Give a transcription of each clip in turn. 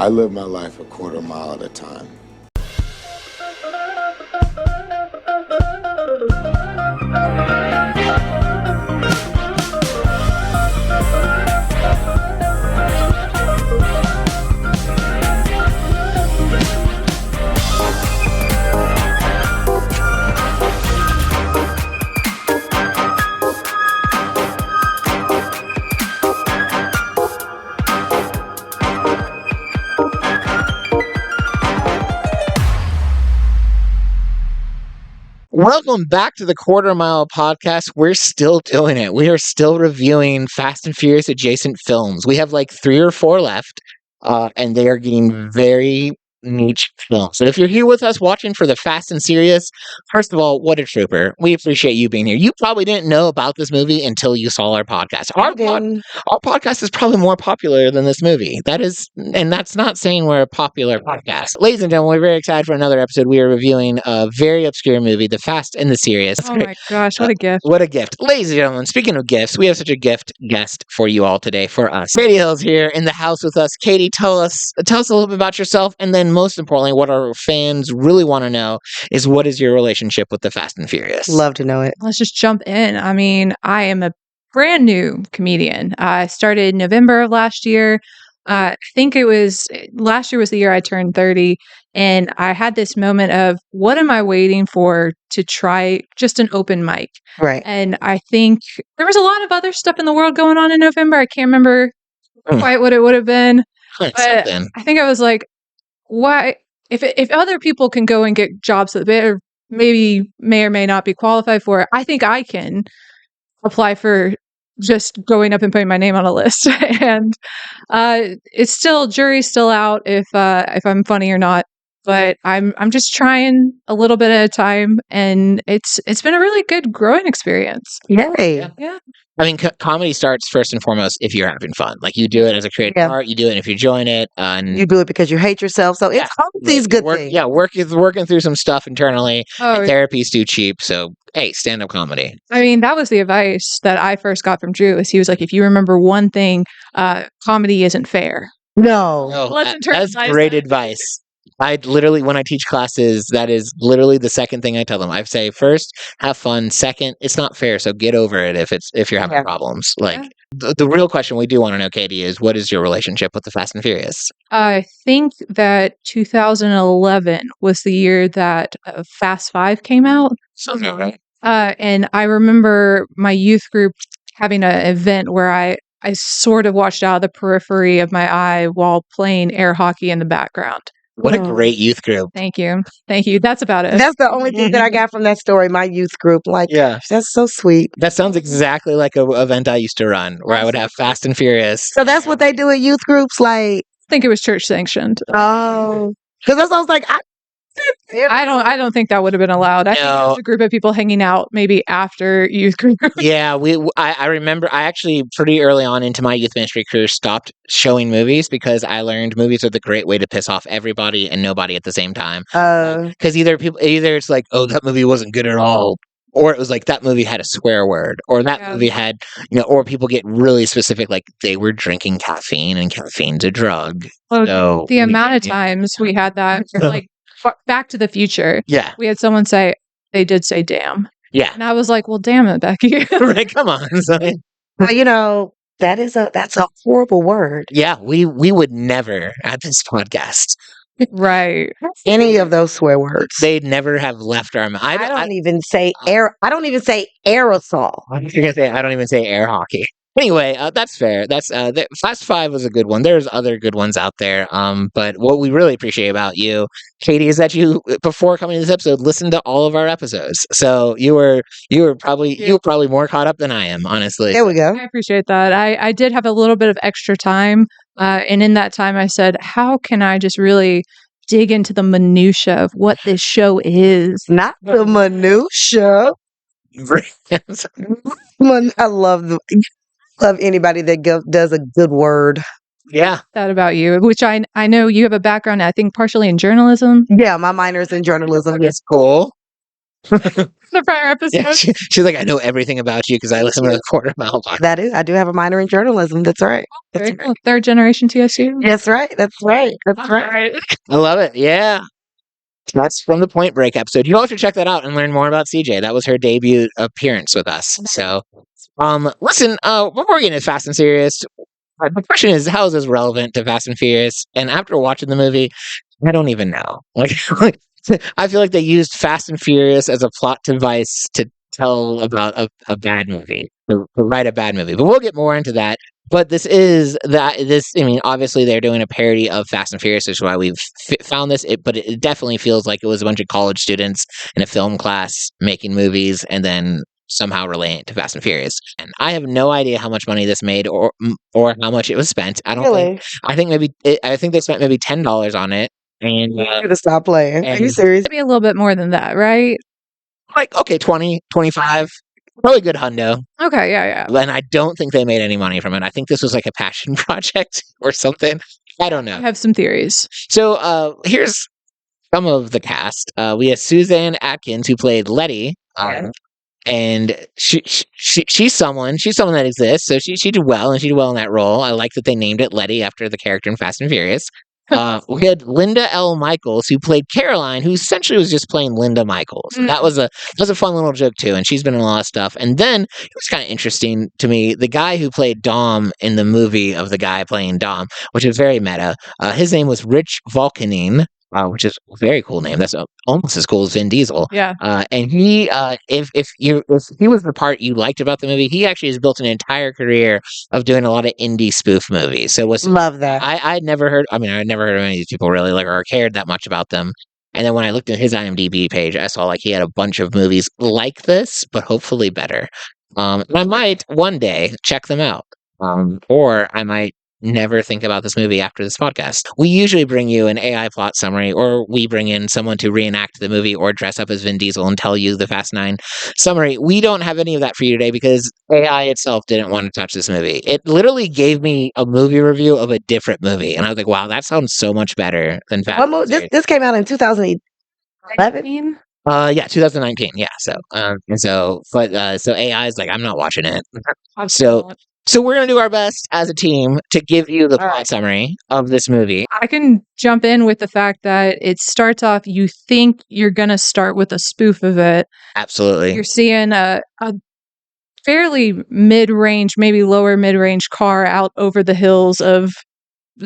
I live my life a quarter mile at a time. Welcome back to the Quarter Mile Podcast. We're still doing it. We are still reviewing Fast and Furious adjacent films. We have like 3 or 4 left, and they are getting very niche films. So if you're here with us watching for the Fast and Serious, first of all, what a trooper. We appreciate you being here. You probably didn't know about this movie until you saw our podcast. Our podcast is probably more popular than this movie. And that's not saying we're a popular podcast. Ladies and gentlemen, we're very excited for another episode. We are reviewing a very obscure movie, The Fast and the Serious. Oh my gosh, what a gift. What a gift. Ladies and gentlemen, speaking of gifts, we have such a gift guest for you all today, for us. Katie Hill's here in the house with us. Katie, tell us a little bit about yourself, and then most importantly, what our fans really want to know is, what is your relationship with the Fast and Furious? Love to know it. Let's just jump in. I mean, I am a brand new comedian. I started November of last year. I think it was last year was the year I turned 30. And I had this moment of, what am I waiting for to try just an open mic? Right. And I think there was a lot of other stuff in the world going on in November. I can't remember quite what it would have been. But I think I was like, why? If other people can go and get jobs that they maybe may or may not be qualified for, I think I can apply for just going up and putting my name on a list. And it's still, jury's still out if I'm funny or not. But I'm just trying a little bit at a time, and it's been a really good growing experience. Yay. Yeah. I mean, comedy starts first and foremost if you're having fun. Like, you do it as a creative art, you do it if you're enjoying it. And you do it because you hate yourself. So it's all these good things. Yeah, working through some stuff internally. Therapy's too cheap. So, hey, stand-up comedy. I mean, that was the advice that I first got from Drew. Is he was like, if you remember one thing, comedy isn't fair. No. That's great advice. I literally, when I teach classes, that is literally the second thing I tell them. I say, first, have fun. Second, it's not fair, so get over it if you're having problems. Like, the real question we do want to know, Katie, is, what is your relationship with the Fast and Furious? I think that 2011 was the year that Fast 5 came out. Sounds right. And I remember my youth group having an event where I sort of watched out of the periphery of my eye while playing air hockey in the background. What a great youth group. Thank you. That's about it. That's the only thing that I got from that story, my youth group. Like, that's so sweet. That sounds exactly like an event I used to run, where I would have Fast and Furious. So that's what they do at youth groups? Like, I think it was church sanctioned. Oh. Because that's what I was like, I don't think that would have been allowed. I think it was a group of people hanging out maybe after youth group. Yeah, I remember I actually pretty early on into my youth ministry career stopped showing movies, because I learned movies are the great way to piss off everybody and nobody at the same time. Because either it's like, oh, that movie wasn't good at all, or it was like, that movie had a swear word, or that movie had, or people get really specific, like they were drinking caffeine and caffeine's a drug. Well, so the amount of times we had that, like, Back to the Future. Yeah. We had someone say, they did say damn. Yeah. And I was like, well, damn it, Becky. Right, come on. That's a horrible word. Yeah, we would never at this podcast. Right. Any of those swear words. They'd never have left our mouth. I don't even say aerosol. I don't even say air hockey. Anyway, that's fair. That's Fast 5 was a good one. There's other good ones out there. But what we really appreciate about you, Katie, is that you, before coming to this episode, listened to all of our episodes. So you were probably more caught up than I am, honestly. There we go. I appreciate that. I did have a little bit of extra time, and in that time, I said, how can I just really dig into the minutia of what this show is? Not the minutia. I love anybody that does a good word. Yeah. That about you, which I know you have a background, I think, partially in journalism. Yeah, my minor's in journalism. That's cool. The prior episode. Yeah, she's like, I know everything about you because I listen to the Quarter Mile podcast. I do have a minor in journalism. That's right. That's Very cool. Third generation TSU. That's right. That's right. That's right. I love it. Yeah. That's from the Point Break episode. You all should check that out and learn more about CJ. That was her debut appearance with us. So, listen, before we get into Fast and Serious, the question is, how is this relevant to Fast and Furious? And after watching the movie, I don't even know. Like, I feel like they used Fast and Furious as a plot device to tell about a bad movie, to write a bad movie. But we'll get more into that. But obviously they're doing a parody of Fast and Furious, which is why we've found this. But it definitely feels like it was a bunch of college students in a film class making movies and then somehow relating it to Fast and Furious. And I have no idea how much money this made or how much it was spent. I don't think. I think they spent maybe $10 on it. And I'm gonna stop playing. Are you serious? Maybe a little bit more than that, right? Like, okay, 20, 25. Probably good hundo. Okay, yeah. And I don't think they made any money from it. I think this was like a passion project or something. I don't know. I have some theories. So here's some of the cast. We have Suzanne Atkins, who played Letty. And she's someone that exists. So she did well, and she did well in that role. I like that they named it Letty after the character in Fast and Furious. We had Linda L. Michaels, who played Caroline, who essentially was just playing Linda Michaels. That was a fun little joke too, and she's been in a lot of stuff. And then it was kind of interesting to me, the guy who played Dom in the movie of the guy playing Dom, which is very meta. His name was Rich Volkanine. Which is a very cool name. That's almost as cool as Vin Diesel. Yeah. And he, if he was the part you liked about the movie, he actually has built an entire career of doing a lot of indie spoof movies. So love that. I'd never heard of any of these people really, like, or cared that much about them. And then when I looked at his IMDb page, I saw like he had a bunch of movies like this, but hopefully better. And I might one day check them out. Or I might never think about this movie after this podcast. We usually bring you an AI plot summary, or we bring in someone to reenact the movie or dress up as Vin Diesel and tell you the Fast 9 summary. We don't have any of that for you today because AI itself didn't want to touch this movie. It literally gave me a movie review of a different movie, and I was like, wow, that sounds so much better than Fast. This came out in 2011? Yeah, 2019. Yeah. So AI is like, I'm not watching it. So we're going to do our best as a team to give you the plot summary of this movie. I can jump in with the fact that it starts off, you think you're going to start with a spoof of it. Absolutely. You're seeing a fairly mid-range, maybe lower mid-range car out over the hills of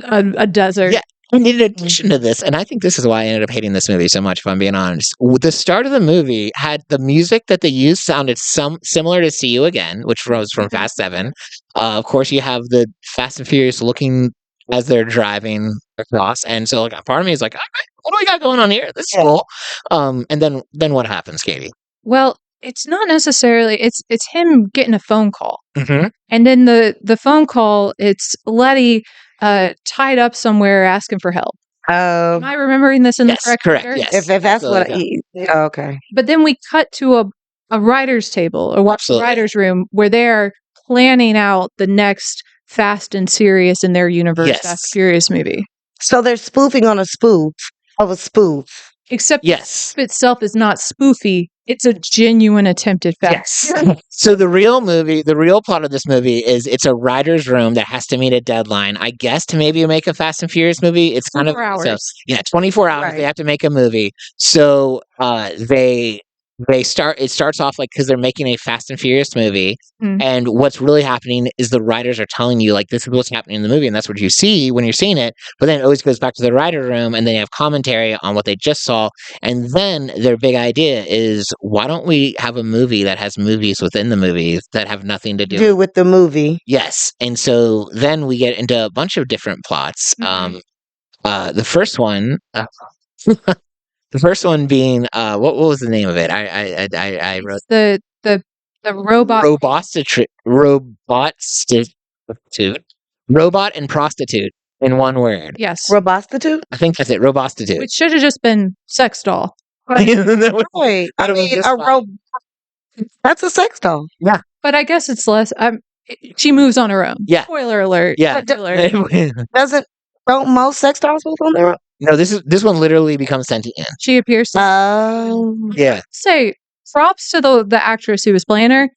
a desert. Yeah. And in addition to this, and I think this is why I ended up hating this movie so much, if I'm being honest, the start of the movie had the music that they used sounded similar to See You Again, which was from Fast 7. Of course, you have the Fast and Furious looking as they're driving across. And so like, part of me is like, what do we got going on here? This is cool. And then what happens, Katie? Well, it's not necessarily, it's him getting a phone call. Mm-hmm. And then the phone call, it's Letty tied up somewhere asking for help. Am I remembering this in the correct order? Yes. If that's what okay. But then we cut to a writer's table, or writer's room, where they're planning out the next Fast and Serious in their universe, Fast and Furious movie. So they're spoofing on a spoof of a spoof. Except the spoof itself is not spoofy. It's a genuine attempted Fast. Yes. So the real plot of this movie is it's a writer's room that has to meet a deadline, I guess, to maybe make a Fast and Furious movie. It's kind of 24 hours. So, 24 hours. Right. They have to make a movie. So it starts off like, because they're making a Fast and Furious movie, and what's really happening is the writers are telling you like, this is what's happening in the movie, and that's what you see when you're seeing it. But then it always goes back to the writer room, and then you have commentary on what they just saw. And then their big idea is, why don't we have a movie that has movies within the movies that have nothing to do with the movie? Yes. And so then we get into a bunch of different plots. The first one. The first one being what was the name of it? I wrote the robot robot and prostitute in one word. Yes, robostitute. I think that's it. Robostitute. Which should have just been sex doll. Wait, that's a sex doll. Yeah, but I guess it's less. She moves on her own. Yeah. Spoiler alert. Yeah. Don't most sex dolls move on their own? No, this one literally becomes sentient. She appears to yeah. say props to the actress who was playing her.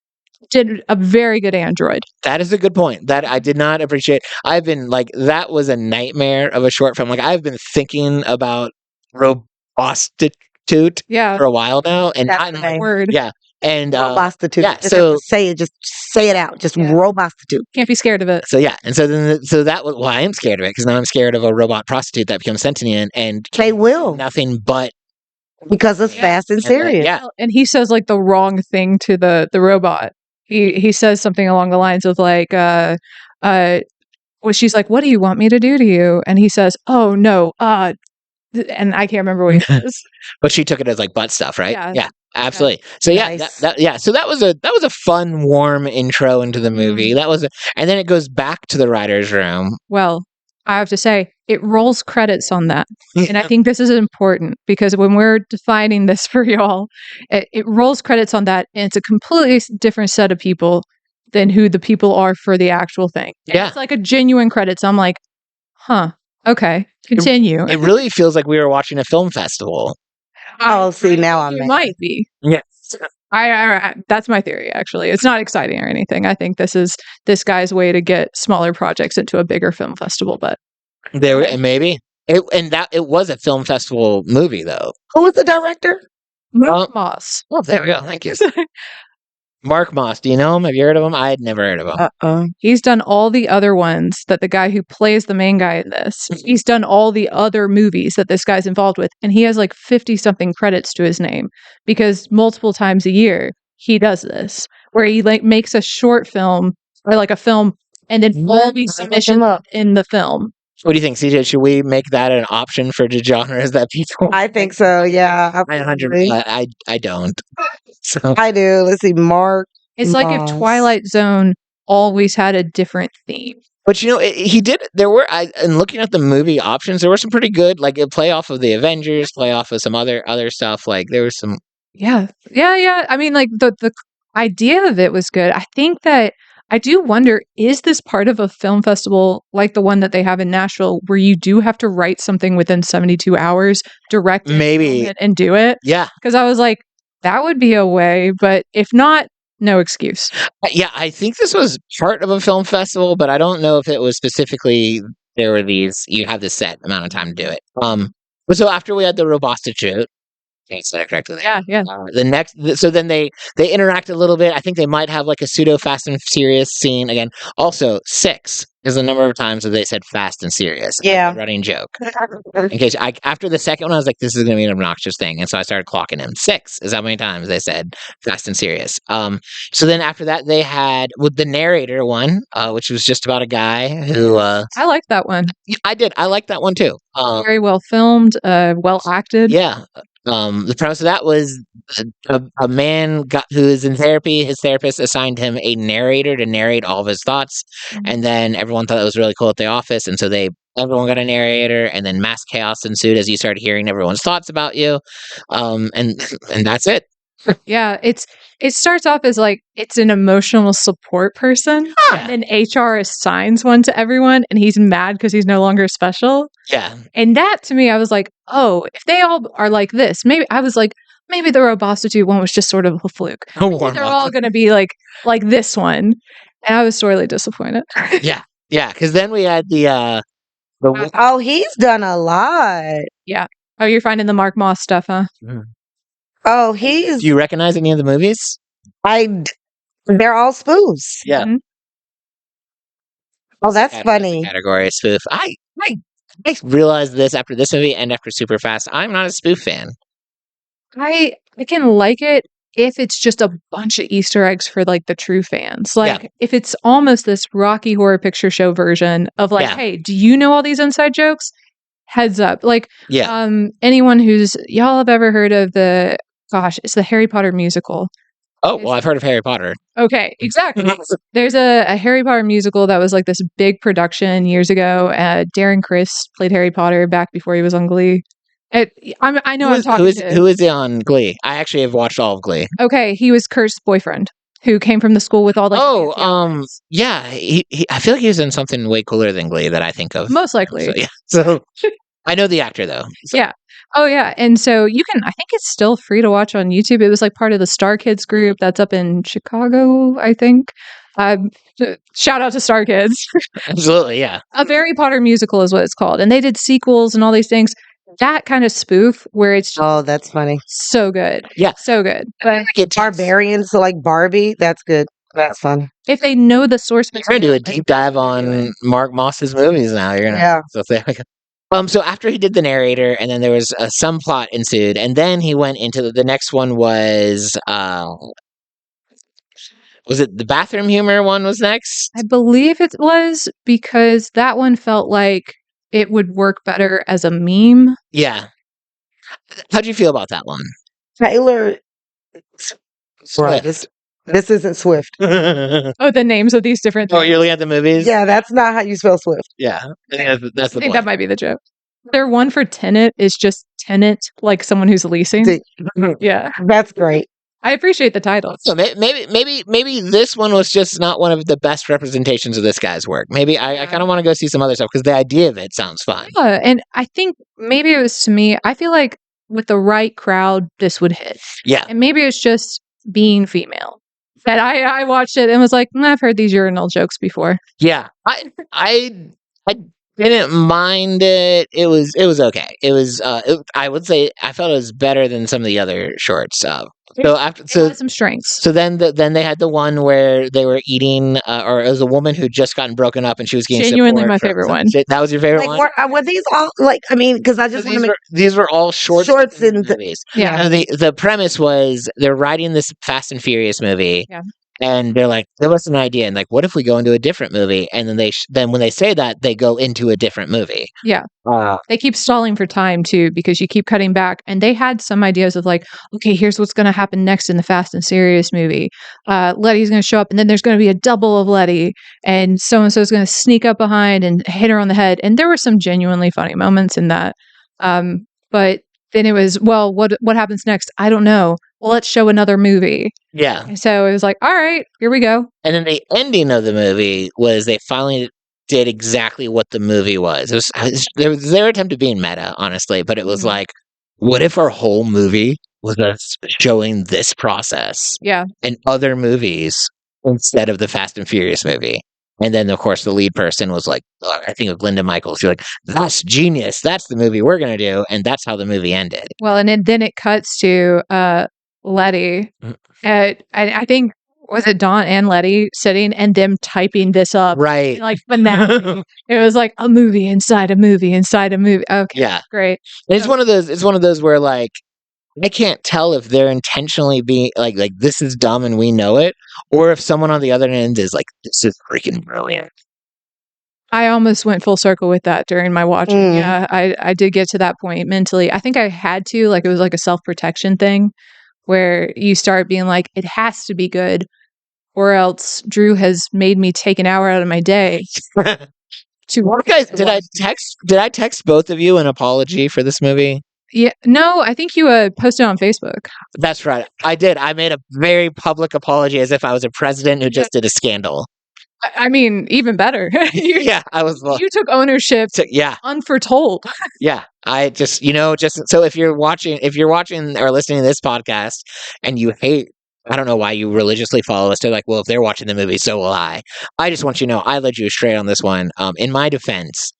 Did a very good android. That is a good point. That I did not appreciate. I've been like, that was a nightmare of a short film. Like, I've been thinking about robostitute for a while now, and That's the name. Word. Yeah, and robostitute. yeah, Just have to say it. Just say it out. Just robostitute. Can't be scared of it. So yeah, and so then so that was, well, I am scared of it because now I'm scared of a robot prostitute that becomes sentient and they will nothing but because it's fast and serious. Yeah, and he says like the wrong thing to the robot. He says something along the lines of like, well, she's like, "What do you want me to do to you?" And he says, "Oh no, and I can't remember what he says." But she took it as like butt stuff, right? Yeah, absolutely. Yeah. So yeah, Nice. So that was a fun, warm intro into the movie. And then it goes back to the writer's room. Well, I have to say, it rolls credits on that. And I think this is important because when we're defining this for y'all, it rolls credits on that. And it's a completely different set of people than who the people are for the actual thing. Yeah. It's like a genuine credits. I'm like, huh, okay, continue. It really feels like we were watching a film festival. Oh, see, now I'm It mad. might be. Yes. I that's my theory, actually. It's not exciting or anything. I think this is this guy's way to get smaller projects into a bigger film festival, but Maybe. It was a film festival movie, though. Who was the director? Mark Moss. Oh, there we go. Thank you. Mark Moss. Do you know him? Have you heard of him? I had never heard of him. He's done all the other ones that the guy who plays the main guy in this. He's done all the other movies that this guy's involved with. And he has like 50-something credits to his name because multiple times a year he does this where he like makes a short film or like a film and then all these submissions in the film. What do you think, CJ? Should we make that an option for the genres that people? I think so. Yeah, I don't. So I do. Let's see, Mark. It's like if Twilight Zone always had a different theme. But he did. There were, and looking at the movie options, there were some pretty good, like a play off of the Avengers, play off of some other stuff. Like there was some. Yeah. I mean, like the idea of it was good. I think that. I do wonder, is this part of a film festival like the one that they have in Nashville where you do have to write something within 72 hours, direct it, maybe, and do it? Yeah. Because I was like, that would be a way, but if not, no excuse. Yeah, I think this was part of a film festival, but I don't know if it was specifically, there were you have this set amount of time to do it. But so after we had the robostitute, I said it correctly. Yeah. So then they interact a little bit. I think they might have like a pseudo Fast and Furious scene again. Also, 6 is the number of times that they said Fast and Serious. Yeah, running joke. In case after the second one, I was like, this is going to be an obnoxious thing, and so I started clocking him. 6 is how many times they said Fast and Serious. So then after that, they had with the narrator one, which was just about a guy who. I liked that one. I did. I liked that one too. Very well filmed, well acted. Yeah. The premise of that was a man who is in therapy. His therapist assigned him a narrator to narrate all of his thoughts, and then everyone thought it was really cool at the office, and so everyone got a narrator, and then mass chaos ensued as you started hearing everyone's thoughts about you, and that's it. Yeah, it starts off as like it's an emotional support person, and then HR assigns one to everyone, and he's mad because he's no longer special. Yeah, and that to me, I was like, oh, if they all are like this, maybe the robostitute one was just sort of a fluke. They're all going to be like this one, and I was sorely disappointed. yeah, because then we had the oh, he's done a lot. Yeah. Oh, you're finding the Mark Moss stuff, huh? Mm. Oh, he's. Do you recognize any of the movies? They're all spoofs. Yeah. Mm-hmm. Oh, that's funny. Category spoof. I realized this after this movie and after Superfast. I'm not a spoof fan. I can like it if it's just a bunch of Easter eggs for like the true fans. Like if it's almost this Rocky Horror Picture Show version of like, hey, do you know all these inside jokes? Heads up. Like anyone y'all have ever heard of it's the Harry Potter musical. Oh, well, I've heard of Harry Potter. Okay, exactly. There's a Harry Potter musical that was like this big production years ago. Darren Criss played Harry Potter back before he was on Glee. I know I'm talking to... Who is he on Glee? I actually have watched all of Glee. Okay, he was Kurt's boyfriend who came from the school with all the... yeah. I feel like he was in something way cooler than Glee that I think of. Most likely. So I know the actor though. So. Yeah. Oh yeah. And so I think it's still free to watch on YouTube. It was like part of the Star Kids group that's up in Chicago, I think. Shout out to Star Kids. Absolutely, yeah. A Harry Potter musical is what it's called. And they did sequels and all these things. That kind of spoof where it's Oh, that's funny. so good. Yeah. So good. But Barbarians, so like Barbie, that's good. That's fun. if they know the source You're going to do a deep dive on Mark Moss's movies now. You're gonna, so after he did the narrator, and then there was some plot ensued, and then he went into the next one was it the bathroom humor one was next? I believe it was, because that one felt like it would work better as a meme. Yeah. How'd you feel about that one? Taylor Right. This isn't Swift. Oh, the names of these different things. Oh, you're looking at the movies? Yeah, that's not how you spell Swift. Yeah. I think that's the I think point. that might be the joke. Their one for tenant is just tenant, like someone who's leasing. Yeah. That's great. I appreciate the title. So maybe this one was just not one of the best representations of this guy's work. Maybe I kind of want to go see some other stuff because the idea of it sounds fun. Yeah, and I think maybe it was, to me, I feel like with the right crowd, this would hit. Yeah. And maybe it's just being female. That I watched it and was like, I've heard these urinal jokes before. Yeah. I didn't mind it. It was okay. It was I would say I felt it was better than some of the other shorts. So after It had some strengths. So then they had the one where they were eating, or it was a woman who just gotten broken up and she was getting genuinely my favorite one. That was your favorite one? Were these all like? I mean, because I just want to make these were all shorts in the movies. Yeah. And the premise was they're writing this Fast and Furious movie. Yeah. And they're like, give us an idea. And like, what if we go into a different movie? And then then when they say that, they go into a different movie. Yeah. They keep stalling for time too, because you keep cutting back. And they had some ideas of like, okay, here's what's going to happen next in the Fast and Furious movie. Letty's going to show up, and then there's going to be a double of Letty, and so is going to sneak up behind and hit her on the head. And there were some genuinely funny moments in that. But then it was, well, what happens next? I don't know. Well, let's show another movie. Yeah. And so it was like, all right, here we go. And then the ending of the movie was they finally did exactly what the movie was. It was their attempt at being meta, honestly, but it was like, what if our whole movie was us showing this process in other movies instead of the Fast and Furious movie? And then, of course, the lead person was like, I think of Linda Michaels. You're like, that's genius. That's the movie we're going to do. And that's how the movie ended. Well, and then it cuts to Letty. I think, was it Dawn and Letty sitting and them typing this up? Right. Like, finale. It was like a movie inside a movie inside a movie. Okay. Yeah. Great. It's one of those where like, I can't tell if they're intentionally being like this is dumb and we know it, or if someone on the other end is like, this is freaking brilliant. I almost went full circle with that during my watching. Yeah, I did get to that point mentally. I think I had to, like, it was like a self-protection thing where you start being like, it has to be good, or else Drew has made me take an hour out of my day. Guys, did I text both of you an apology for this movie? Yeah, no, I think you posted on Facebook. That's right. I did. I made a very public apology as if I was a president who just did a scandal. I mean, even better. I was. You took ownership. Unforetold. Yeah, I just so if you're watching or listening to this podcast and you hate, I don't know why you religiously follow us. They're like, well, if they're watching the movie, so will I. I just want you to know I led you astray on this one. In my defense.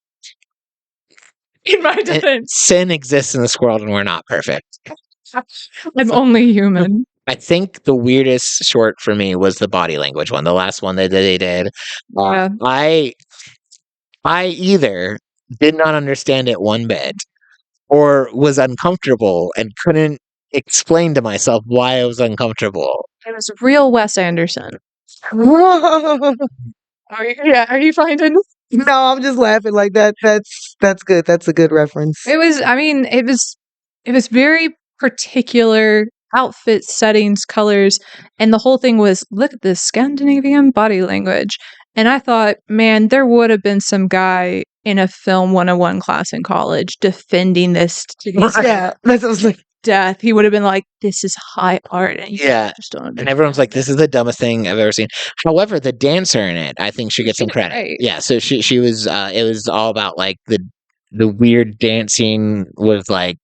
Sin exists in this world and we're not perfect. I'm only human. I think the weirdest short for me was the body language one, the last one that they did. I either did not understand it one bit or was uncomfortable and couldn't explain to myself why I was uncomfortable. It was real Wes Anderson. Are you finding? No, I'm just laughing like that. That's good. That's a good reference. It was very particular outfit settings, colors, and the whole thing was, look at this Scandinavian body language. And I thought, man, there would have been some guy in a film 101 class in college defending this to death. He would have been like, this is high art. And just don't understand. And everyone's like, this is the dumbest thing I've ever seen. However, the dancer in it, I think should get some credit. Right. Yeah, so she was, it was all about like the the weird dancing was like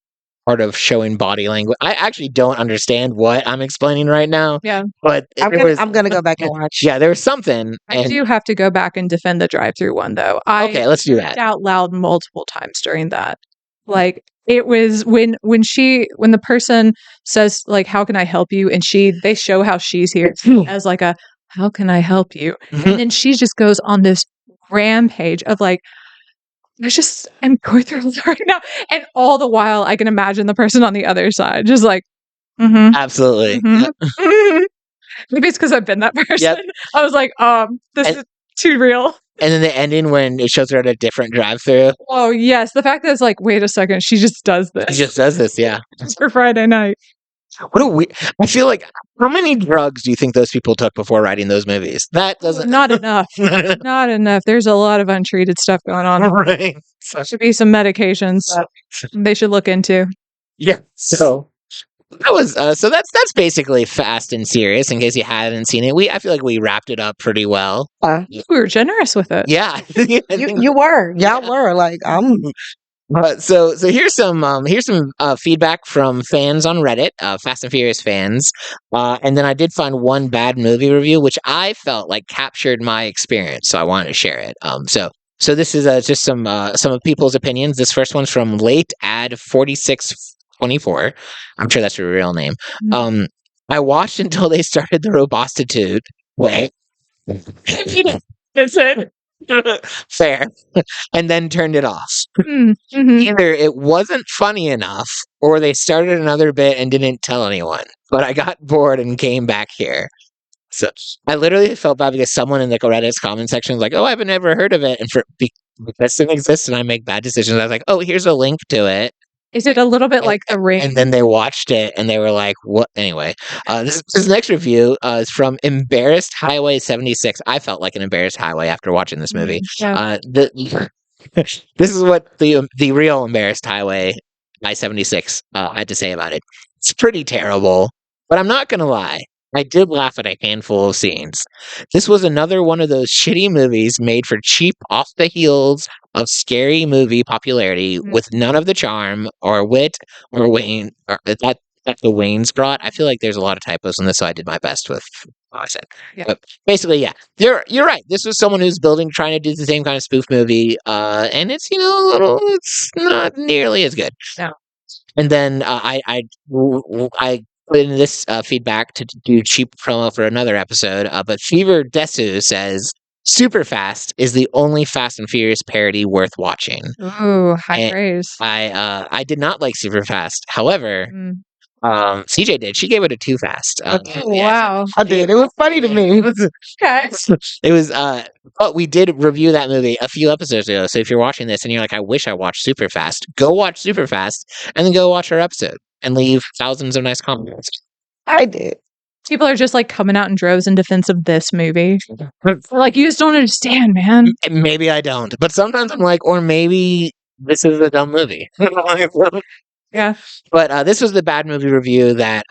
part of showing body language. I actually don't understand what I'm explaining right now. Yeah. But I'm gonna go back and watch. Yeah, there was something. I do have to go back and defend the drive-through one, though. Okay, let's do laughed that. out loud multiple times during that. Like, it was when the person says, like, how can I help you? And they show how she's here as like a, how can I help you? Mhm. And then she just goes on this rampage of like, I'm going through it right now. And all the while I can imagine the person on the other side, just like, Absolutely. Maybe it's because I've been that person. Yep. I was like, this is too real. And then the ending when it shows her at a different drive-through. Oh yes, the fact that it's like, wait a second, she just does this. She just does this, yeah. It's for Friday night. I feel like, how many drugs do you think those people took before writing those movies? That doesn't. Not enough. Not enough. There's a lot of untreated stuff going on. Right. There should be some medications they should look into. Yeah. So that was so that's basically Fast and Serious. In case you hadn't seen it, I feel like we wrapped it up pretty well. We were generous with it. Yeah, You were. Y'all were. Like, I'm. So here's some feedback from fans on Reddit, Fast and Furious fans, and then I did find one bad movie review which I felt like captured my experience, so I wanted to share it. So this is just some of people's opinions. This first one's from Late Ad 4624. I'm sure that's your real name. I watched until they started the Robostitude. Wait. That's it. Fair. And then turned it off. Either it wasn't funny enough or they started another bit and didn't tell anyone. But I got bored and came back here. So I literally felt bad because someone in the Reddit's comment section was like, oh, I've never heard of it. And because it exists and I make bad decisions, I was like, oh, here's a link to it. Is it a little bit like The Ring? And then they watched it and they were like, what? Anyway, this next review is from Embarrassed Highway 76. I felt like an embarrassed highway after watching this movie. Yeah. This is what the real Embarrassed Highway I-76 had to say about it. It's pretty terrible, but I'm not going to lie. I did laugh at a handful of scenes. This was another one of those shitty movies made for cheap off the heels of scary movie popularity with none of the charm or wit or Wayne or that the Wayne's brought. I feel like there's a lot of typos in this, so I did my best with what I said. Yeah. But basically, yeah, you're right. This was someone who's trying to do the same kind of spoof movie, and it's it's not nearly as good. No. And then I put in this feedback to do cheap promo for another episode, but Fever Desu says Super Fast is the only Fast and Furious parody worth watching. Ooh, high praise. I did not like Super Fast. However, CJ did. She gave it a Too Fast. Wow. I did. It was funny to me. Okay. It was, but we did review that movie a few episodes ago. So if you're watching this and you're like, I wish I watched Super Fast, go watch Super Fast and then go watch our episode and leave thousands of nice comments. I did. People are just like coming out in droves in defense of this movie. They're like, you just don't understand, man. Maybe I don't, but sometimes I'm like, or maybe this is a dumb movie. Yeah. But this was the bad movie review that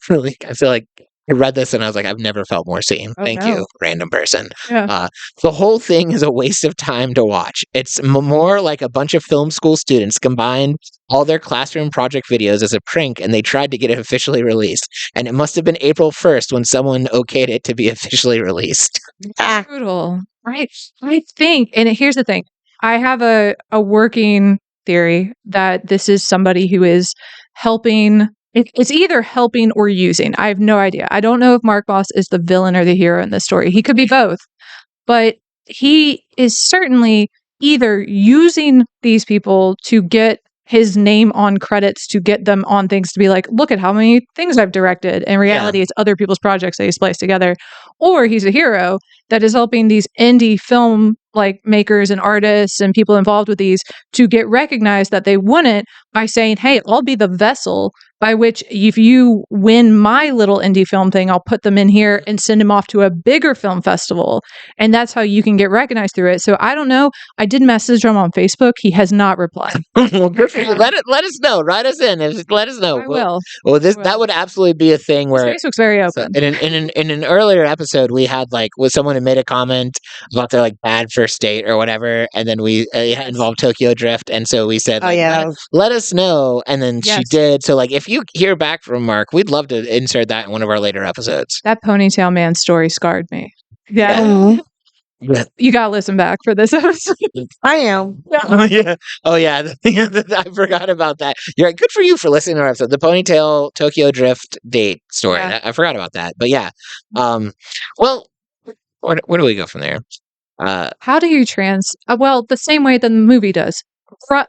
really, I feel like I read this and I was like, I've never felt more seen. Thank you, random person. Yeah. The whole thing is a waste of time to watch. It's more like a bunch of film school students combined all their classroom project videos as a prank and they tried to get it officially released. And it must have been April 1st when someone okayed it to be officially released. Brutal. Right. I think, and here's the thing. I have a working theory that this is somebody who is helping. It's either helping or using. I have no idea. I don't know if Mark Boss is the villain or the hero in this story. He could be both. But he is certainly either using these people to get his name on credits, to get them on things, to be like, look at how many things I've directed. In reality, it's other people's projects that he spliced together. Or he's a hero that is helping these indie film like makers and artists and people involved with these to get recognized that they wouldn't by saying, hey, I'll be the vessel by which if you win my little indie film thing, I'll put them in here and send them off to a bigger film festival. And that's how you can get recognized through it. So I don't know. I did message him on Facebook. He has not replied. Well, good for you. Let us know. Write us in. Let us know. I will. Well, that would absolutely be a thing where Facebook's very open. So in an earlier episode, we had someone who made a comment about their bad first date or whatever, and then we involved Tokyo Drift, and so we said, let us know, and then she did. So if you hear back from Mark, we'd love to insert that in one of our later episodes. That ponytail man story scarred me. Yeah. Mm-hmm. You gotta listen back for this episode. I am. Oh yeah. I forgot about that. You're right. Good for you for listening to our episode. The ponytail Tokyo Drift date story. Yeah. I forgot about that. But yeah. Well, where do we go from there? How do you well, the same way that the movie does.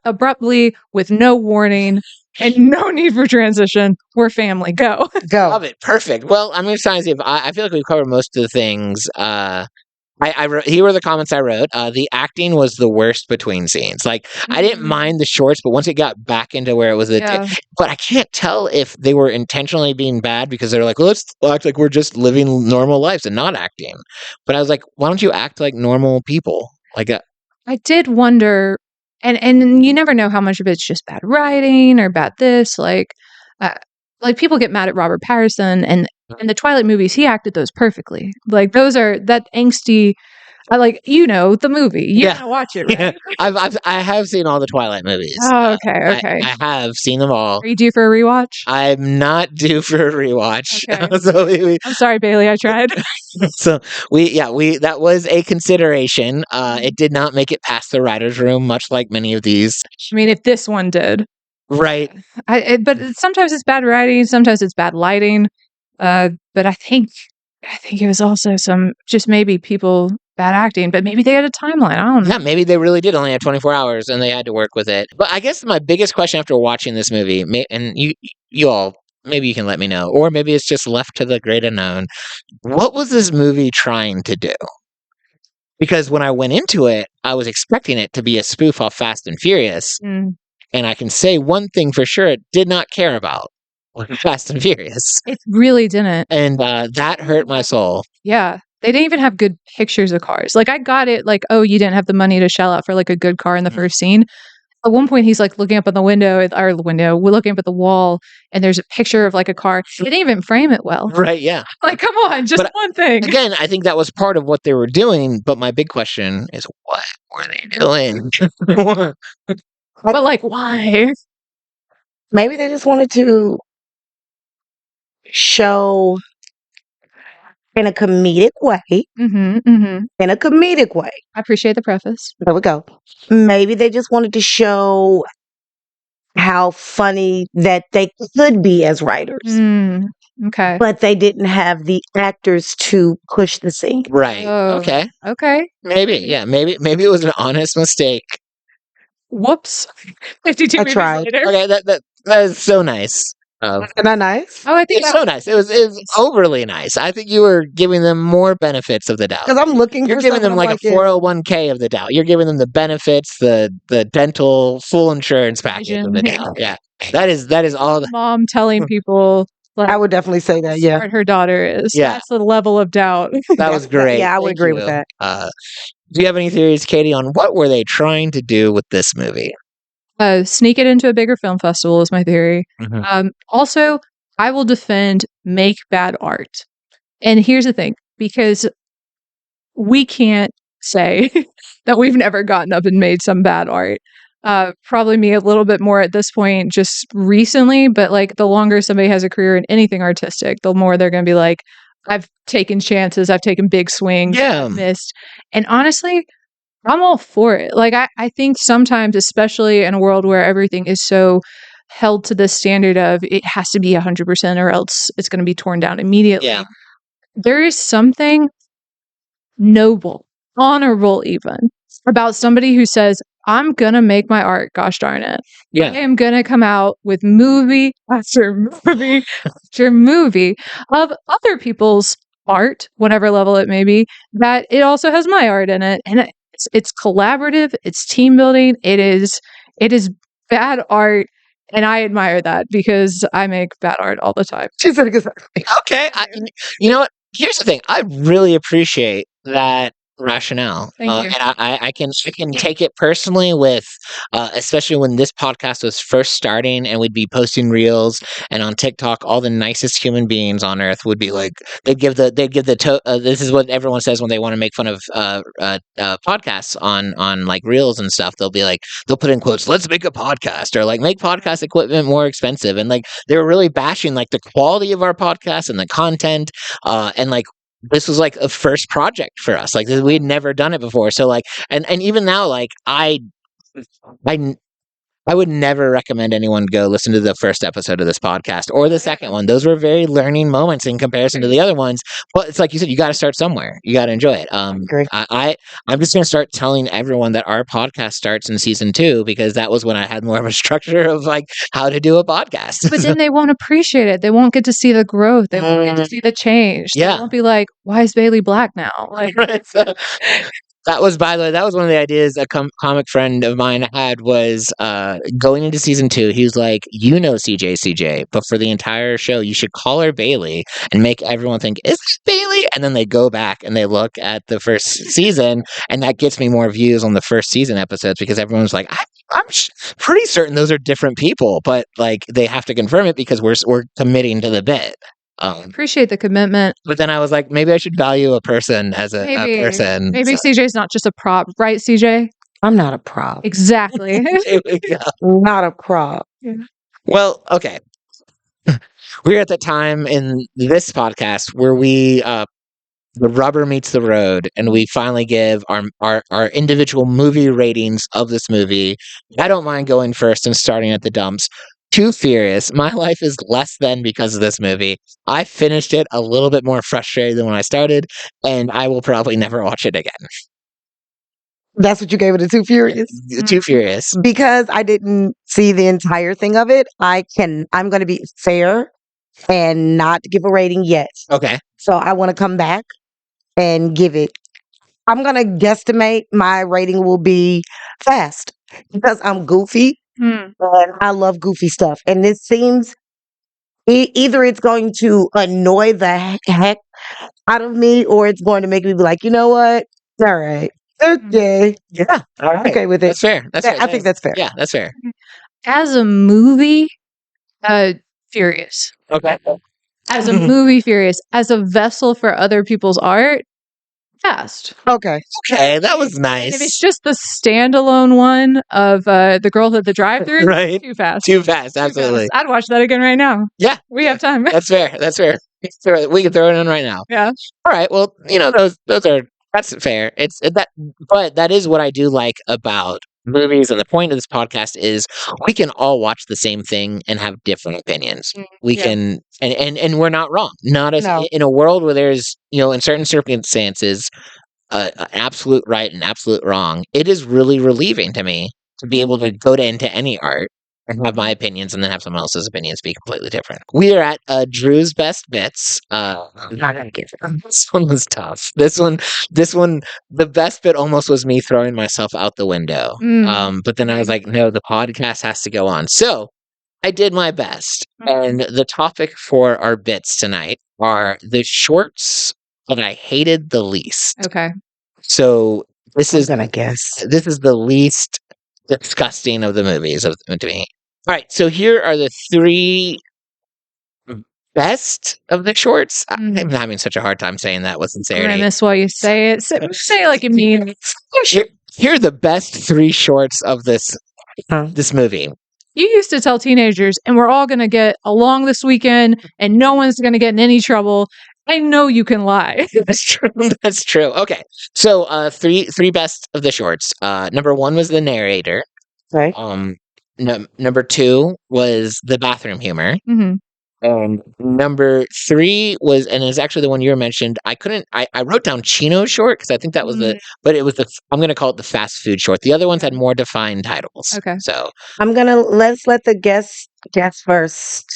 Abruptly, with no warning and no need for transition. We're family. Go. Love it. Perfect. Well, I'm just trying to see if I feel like we've covered most of the things. I wrote, here were the comments I wrote. The acting was the worst between scenes. I didn't mind the shorts, but once it got back into where it was but I can't tell if they were intentionally being bad because they're well, let's act like we're just living normal lives and not acting. But I was why don't you act like normal people? I did wonder, and you never know how much of it's just bad writing or bad this. People get mad at Robert Pattinson, and in the Twilight movies, he acted those perfectly. Those are that angsty. The movie. You gotta watch it, right? Yeah. I have seen all the Twilight movies. Oh, okay. I have seen them all. Are you due for a rewatch? I'm not due for a rewatch. Okay. So I'm sorry, Bailey. I tried. So that was a consideration. It did not make it past the writer's room, much like many of these. I mean, if this one did. Right. But sometimes it's bad writing, sometimes it's bad lighting. But I think it was also just maybe people bad acting, but maybe they had a timeline. I don't know. Yeah, maybe they really did only have 24 hours and they had to work with it. But I guess my biggest question after watching this movie, and you all, maybe you can let me know, or maybe it's just left to the great unknown. What was this movie trying to do? Because when I went into it, I was expecting it to be a spoof off Fast and Furious. And I can say one thing for sure, it did not care about Fast and Furious. It really didn't. And that hurt my soul. Yeah. They didn't even have good pictures of cars. I got it, you didn't have the money to shell out for a good car in the first scene. At one point, he's looking up at the window, we're looking up at the wall, and there's a picture of a car. They didn't even frame it well. Right, yeah. Come on, just one thing. Again, I think that was part of what they were doing, but my big question is, what were they doing? But why? Maybe they just wanted to show in a comedic way. Mm-hmm, mm-hmm. In a comedic way. I appreciate the preface. There we go. Maybe they just wanted to show how funny that they could be as writers. Okay. But they didn't have the actors to push the scene. Right. Oh, okay. Maybe. Yeah. Maybe it was an honest mistake. Whoops. 52 minutes later. Okay. That is so nice. Isn't that nice? Oh, I think it's so nice. It was overly nice. I think you were giving them more benefits of the doubt. Because I'm looking. You're giving them a 401k of the doubt. You're giving them the benefits, the dental full insurance package of the doubt. Yeah, that is all. Mom telling people. I would definitely say that. Yeah, smart her daughter is. Yeah, that's the level of doubt. That was great. Yeah, I would agree with that. Do you have any theories, Katie, on what were they trying to do with this movie? Sneak it into a bigger film festival is my theory. Mm-hmm. Also, I will defend make bad art. And here's the thing, because we can't say that we've never gotten up and made some bad art. Probably me a little bit more at this point, just recently, but the longer somebody has a career in anything artistic, the more they're going to be I've taken chances, I've taken big swings, I've missed. And honestly, I'm all for it. I think sometimes, especially in a world where everything is so held to the standard of it has to be 100% or else it's going to be torn down immediately. Yeah. There is something noble, honorable even, about somebody who says, I'm going to make my art, gosh darn it. Yeah. I am going to come out with movie after movie after movie of other people's art, whatever level it may be, that it also has my art in it. And it's collaborative, it's team building, it is bad art And I admire that because I make bad art all the time. She said exactly. Okay. You know what? Here's the thing. I really appreciate that rationale. Thank you. And I can take it personally with, especially when this podcast was first starting and we'd be posting reels and on TikTok, all the nicest human beings on earth would be like, they'd give the this is what everyone says when they want to make fun of podcasts on like reels and stuff. They'll be like, they'll put in quotes, let's make a podcast, or like make podcast equipment more expensive. And like, they were really bashing like the quality of our podcast and the content. And like, this was like a first project for us. Like we had never done it before. So like, and even now, like I would never recommend anyone go listen to the first episode of this podcast or the second one. Those were very learning moments in comparison to the other ones. But it's like you said, you got to start somewhere. You got to enjoy it. Agree. I'm just going to start telling everyone that our podcast starts in season 2 because that was when I had more of a structure of like how to do a podcast. But then they won't appreciate it. They won't get to see the growth. They won't get to see the change. Yeah. They won't be like, why is Bailey black now? Like, Right, so, that was, by the way, that was one of the ideas a comic friend of mine had was going into season 2. He was like, you know CJ, but for the entire show, you should call her Bailey and make everyone think, is this Bailey? And then they go back and they look at the first season, and that gets me more views on the first season episodes because everyone's like, I'm pretty certain those are different people, but like they have to confirm it because we're committing to the bit. Appreciate the commitment. But then I was like, maybe I should value a person as a person. Maybe CJ's not just a prop, right, CJ? I'm not a prop. Exactly. There we go. Not a prop. Yeah. Well, okay. We're at the time in this podcast where we the rubber meets the road, and we finally give our individual movie ratings of this movie. I don't mind going first and starting at the dumps. Too Furious. My life is less than because of this movie. I finished it a little bit more frustrated than when I started, and I will probably never watch it again. That's what you gave it a Too Furious? Too Furious. Because I didn't see the entire thing of it, I'm going to be fair and not give a rating yet. Okay. So I want to come back and give it. I'm going to guesstimate my rating will be Fast because I'm goofy. And I love goofy stuff. And this seems either it's going to annoy the heck out of me or it's going to make me be like, you know what? All right. Okay. Yeah. All right. Okay with it. That's fair. That's fair. I think that's fair. Yeah, that's fair. As a movie, Furious. Okay. As a movie, Furious. As a vessel for other people's art, Fast. Okay. Okay, that was nice. If it's just the standalone one of the girl at the drive-thru, Right. Too Fast. Too Fast, absolutely. I'd watch that again right now. Yeah. We have time. That's fair. That's fair. We can throw it in right now. Yeah. All right. Well, that's fair. But that is what I do like about movies, and the point of this podcast is we can all watch the same thing and have different opinions. We can, and we're not wrong. Not as in a world where there's, in certain circumstances, absolute right and absolute wrong. It is really relieving to me to be able to go into any art and have my opinions and then have someone else's opinions be completely different. We are at Drew's best bits. This one was tough. This one, the best bit almost was me throwing myself out the window. But then I was like, no, the podcast has to go on. So I did my best. And the topic for our bits tonight are the shorts that I hated the least. Okay. So this is the least disgusting of the movies to me. All right, so here are the 3 best of the shorts. I'm having such a hard time saying that with sincerity. I miss why you say it. Say it like you mean it. Here are the best 3 shorts of this movie. You used to tell teenagers, and we're all going to get along this weekend, and no one's going to get in any trouble. I know you can lie. That's true. That's true. Okay. So, 3 best of the shorts. Number 1 was the narrator. Right. Number 2 was the bathroom humor. Mm-hmm. And number 3 was, and it's actually the one you mentioned. I wrote down Chino short because I think that was but it was I'm going to call it the fast food short. The other ones had more defined titles. Okay. So let's let the guest guess first.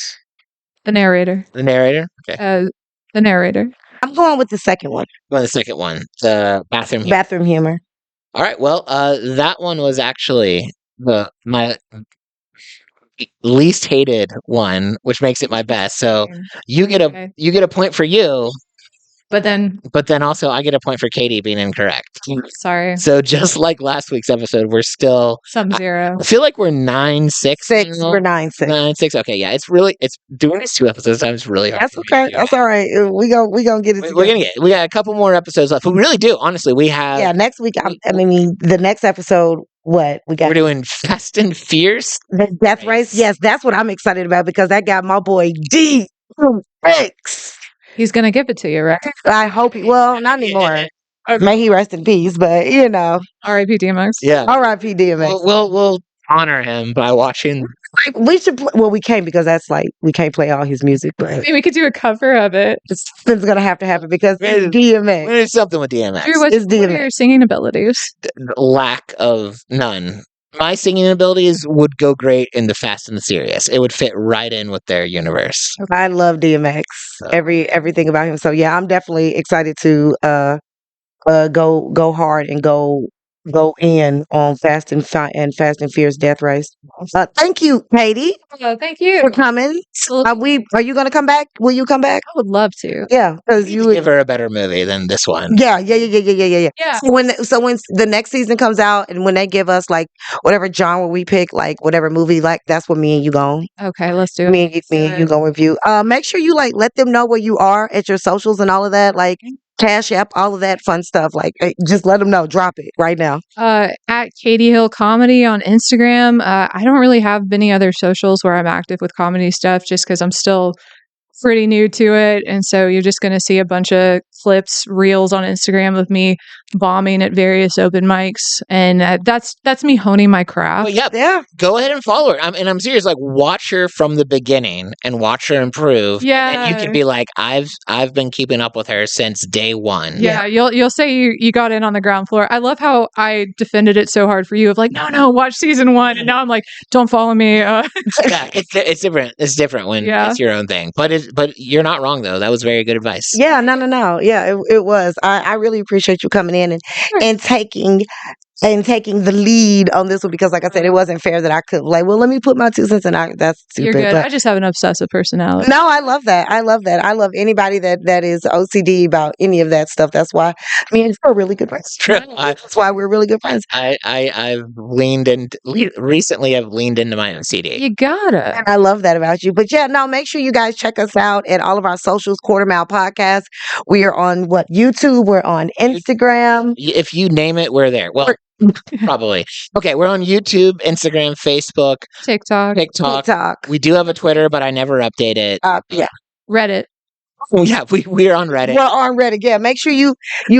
The narrator. The narrator? Okay. The narrator. I'm going with the second one. Well, the second one, the bathroom humor. Bathroom humor. All right. Well, that one was actually least hated one, which makes it my best. So you get a point for you. But then also I get a point for Katie being incorrect. Sorry. So just like last week's episode, we're still Sub-zero. I feel like we're 9-6. We're 9-6. 9-6. Okay, yeah. It's doing these 2 episodes times really hard. That's okay. That's all right. We gonna get it together. We got a couple more episodes left. We really do. Honestly, we have. Yeah, next week. The next episode. What we got? We're doing Fast and Fierce. The Death Race. Yes, that's what I'm excited about because that got my boy DMX. He's gonna give it to you, right? I hope he. Well, not anymore. May he rest in peace. But R.I.P. DMX. Yeah. R.I.P. DMX. We'll honor him by watching. We should. We can't because that's like we can't play all his music. But I mean, we could do a cover of it. It's gonna have to happen because it's DMX. It's something with DMX. Drew, what are your singing abilities? Lack of none. My singing abilities would go great in the Fast and the Furious. It would fit right in with their universe. I love DMX. Everything about him. So yeah, I'm definitely excited to go hard and go in on Fast and Furious Death Race. Thank you, Katie. Thank you for coming. Are you going to come back? Will you come back? I would love to. Yeah, because you would give her a better movie than this one. Yeah. Yeah. So when the next season comes out and when they give us like whatever genre we pick, like whatever movie, like that's what me and you go. Okay, let's do it. Me and you go review. Make sure you like let them know where you are at your socials and all of that. Like Cash App, all of that fun stuff. Like, just let them know. Drop it right now. At Katie Hill Comedy on Instagram. I don't really have many other socials where I'm active with comedy stuff just because I'm still pretty new to it. And so you're just going to see a bunch of clips, reels on Instagram of me bombing at various open mics. And that's me honing my craft. Well, yeah. Go ahead and follow her. I'm serious. Like, watch her from the beginning and watch her improve. Yeah. And you can be like, I've been keeping up with her since day one. Yeah. You'll say you got in on the ground floor. I love how I defended it so hard for you of like, no, watch season 1. And now I'm like, don't follow me. Yeah, it's different. It's different when it's your own thing. But you're not wrong, though. That was very good advice. Yeah, no. Yeah, it was. I really appreciate you coming in and taking the lead on this one because, like I said, it wasn't fair that I could like. Well, let me put my 2 cents in. That's stupid. You're good. But I just have an obsessive personality. No, I love that. I love anybody that is OCD about any of that stuff. That's why we're really good friends. True. That's why we're really good friends. I've leaned into recently. I've leaned into my OCD. You gotta. And I love that about you. But yeah, no, make sure you guys check us out at all of our socials. Quarter Mile Podcast. We are on YouTube. We're on Instagram. If you name it, we're there. Well. Probably. Okay, we're on YouTube, Instagram, Facebook, TikTok. We do have a Twitter, but I never update it. Yeah. Reddit. Oh, yeah, we're on Reddit. We're on Reddit. Yeah, make sure you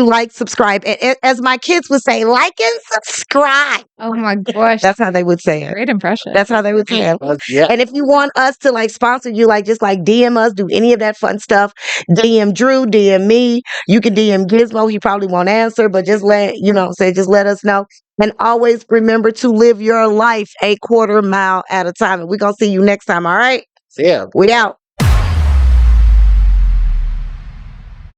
like, subscribe. And as my kids would say, like and subscribe. Oh my gosh. That's how they would say it. Great impression. That's how they would say it. Yeah. And if you want us to like sponsor you, like just like DM us, do any of that fun stuff. DM Drew, DM me. You can DM Gizmo. He probably won't answer, but just let us know. And always remember to live your life a quarter mile at a time. And we're going to see you next time. All right? See ya. We out.